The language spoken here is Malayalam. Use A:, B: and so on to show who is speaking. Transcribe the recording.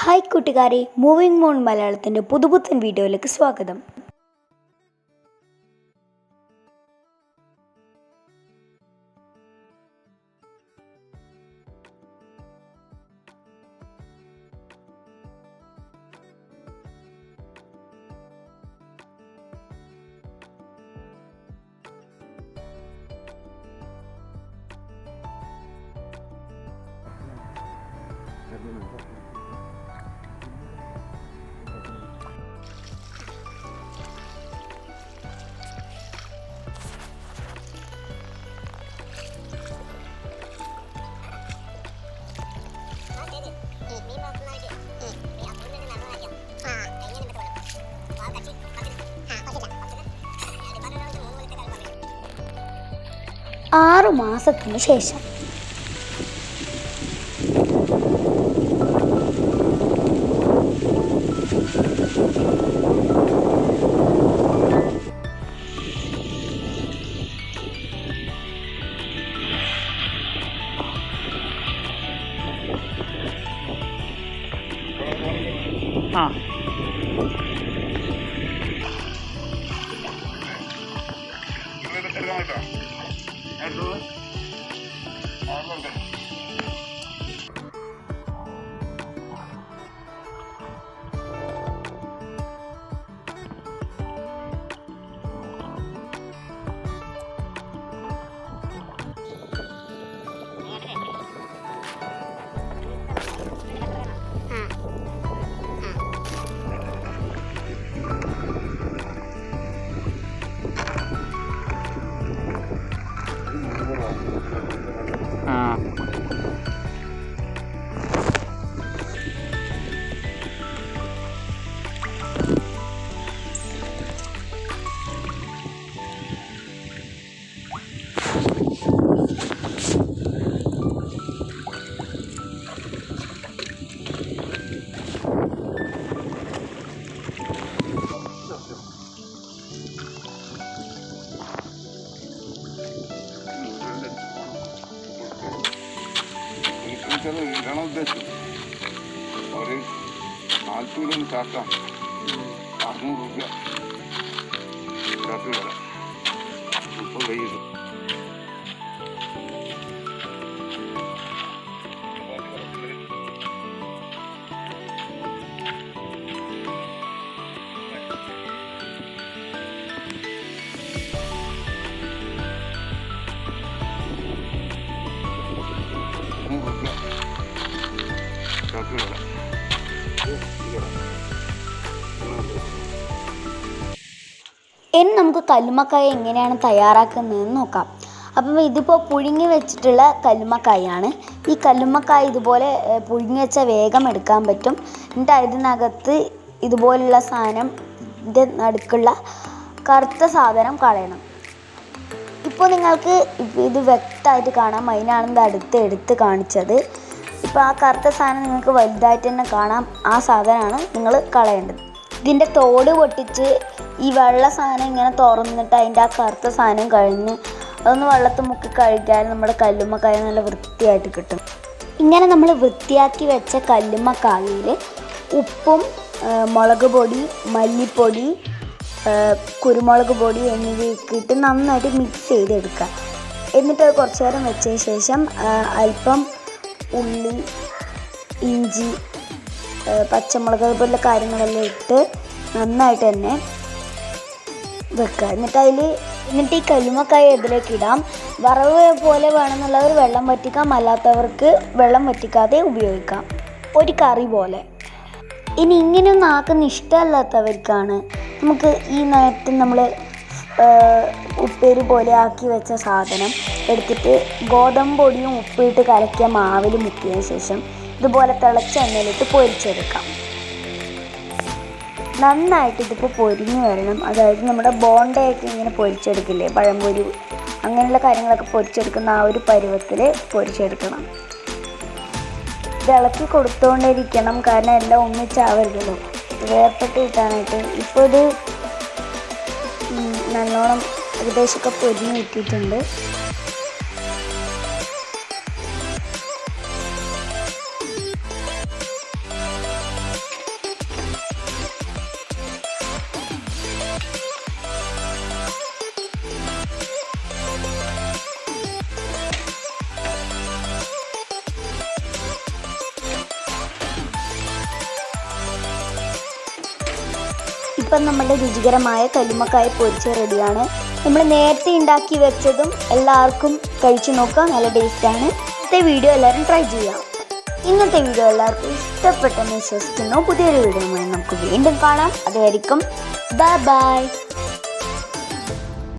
A: ഹായ് കൂട്ടുകാരെ, മൂവിംഗ് മോൺ മലയാളത്തിൻ്റെ പുതുപുത്തൻ വീഡിയോയിലേക്ക് സ്വാഗതം. ആറു മാസത്തിന് ശേഷം
B: ഇടണം ഉദ്ദേശിച്ചു ഒരു 40 ചാക്കാം 600 രൂപ ചാക്ക് വരാം ഇപ്പോൾ കഴിയുന്നു.
A: ഇനി നമുക്ക് കല്ലുമ്മക്കായ എങ്ങനെയാണ് തയ്യാറാക്കുന്നതെന്ന് നോക്കാം. അപ്പം ഇതിപ്പോൾ പുഴുങ്ങി വെച്ചിട്ടുള്ള കല്ലുമ്മക്കായാണ്. ഈ കല്ലുമ്മക്കായ ഇതുപോലെ പുഴുങ്ങി വെച്ചാൽ വേഗം എടുക്കാൻ പറ്റും. എന്നിട്ട് ഇതിനകത്ത് ഇതുപോലുള്ള സാധനം ഇതിൻ്റെ നടുക്കുള്ള കറുത്ത സാധനം കളയണം. ഇപ്പോൾ നിങ്ങൾക്ക് ഇത് വ്യക്തമായിട്ട് കാണാം, അതിനാണ് ഇത് എടുത്ത് കാണിച്ചത്. ഇപ്പോൾ ആ കറുത്ത സാധനം നിങ്ങൾക്ക് വലുതായിട്ട് തന്നെ കാണാം. ആ സാധനമാണ് നിങ്ങൾ കളയേണ്ടത്. ഇതിൻ്റെ തോട് പൊട്ടിച്ച് ഈ വെള്ള സാധനം ഇങ്ങനെ തുറന്നിട്ട് അതിൻ്റെ ആ കറുത്ത സാധനം കഴിഞ്ഞ് അതൊന്ന് വെള്ളത്തിൽ മുക്കി കഴുകിയാൽ നമ്മുടെ കല്ലുമ്മക്കായ നല്ല വൃത്തിയായിട്ട് കിട്ടും. ഇങ്ങനെ നമ്മൾ വൃത്തിയാക്കി വെച്ച കല്ലുമ്മക്കായയിൽ ഉപ്പും മുളക് പൊടി, മല്ലിപ്പൊടി, കുരുമുളക് പൊടി എന്നിവയൊക്കെ ഇട്ട് നന്നായിട്ട് മിക്സ് ചെയ്തെടുക്കുക. എന്നിട്ട് അത് കുറച്ച് നേരം വെച്ചതിന് ശേഷം അല്പം ഉള്ളി, ഇഞ്ചി, പച്ചമുളക് അതുപോലുള്ള കാര്യങ്ങളെല്ലാം ഇട്ട് നന്നായിട്ട് തന്നെ വെക്കുക. എന്നിട്ട് ഈ കല്ലുമ്മക്കായ ഇതിലേക്ക് ഇടാം. വറവ് പോലെ വേണമെന്നുള്ളവർ വെള്ളം വറ്റിക്കാം, അല്ലാത്തവർക്ക് വെള്ളം വറ്റിക്കാതെ ഉപയോഗിക്കാം, ഒരു കറി പോലെ. ഇനി ഇങ്ങനെയൊന്നും ആക്കുന്ന ഇഷ്ടമല്ലാത്തവർക്കാണ് നമുക്ക് ഈ നേരത്തെ നമ്മൾ ഉപ്പേരി പോലെ ആക്കി വെച്ച സാധനം എടുത്തിട്ട് ഗോതമ്പ് പൊടിയും ഉപ്പിട്ട് കലക്കിയ മാവിൽ മുക്കിയതിന് ശേഷം ഇതുപോലെ തിളച്ച എണ്ണയിലിട്ട് പൊരിച്ചെടുക്കാം. നന്നായിട്ട് ഇതിപ്പോൾ പൊരിഞ്ഞ് വരണം. അതായത് നമ്മുടെ ബോണ്ടയൊക്കെ ഇങ്ങനെ പൊരിച്ചെടുക്കില്ലേ, പഴംപൊരി അങ്ങനെയുള്ള കാര്യങ്ങളൊക്കെ പൊരിച്ചെടുക്കുന്ന ആ ഒരു പരുവത്തിൽ പൊരിച്ചെടുക്കണം. ഇത് ഇളക്കി കൊടുത്തുകൊണ്ടിരിക്കണം, കാരണം എല്ലാം ഒന്നിച്ചാവരുതല്ലോ, വേർപെട്ട് കിട്ടാനായിട്ട്. ഇപ്പോൾ ഇത് നല്ലോണം ഏകദേശമൊക്കെ പൊരിഞ്ഞ് കിട്ടിയിട്ടുണ്ട്. ഇപ്പം നമ്മുടെ രുചികരമായ കല്ലുമ്മക്കായ പൊരിച്ച് റെഡിയാണ്. നമ്മൾ നേരത്തെ ഉണ്ടാക്കി വെച്ചതും എല്ലാവർക്കും കഴിച്ചു നോക്കാം, നല്ല ടേസ്റ്റാണ്. ഇന്നത്തെ വീഡിയോ എല്ലാവരും ട്രൈ ചെയ്യാം. ഇന്നത്തെ വീഡിയോ എല്ലാവർക്കും ഇഷ്ടപ്പെട്ടെന്ന് വിശ്വസിക്കുന്നു. പുതിയൊരു വീഡിയോയുമായി നമുക്ക് വീണ്ടും കാണാം. അതുവരെയും ബൈ ബൈ.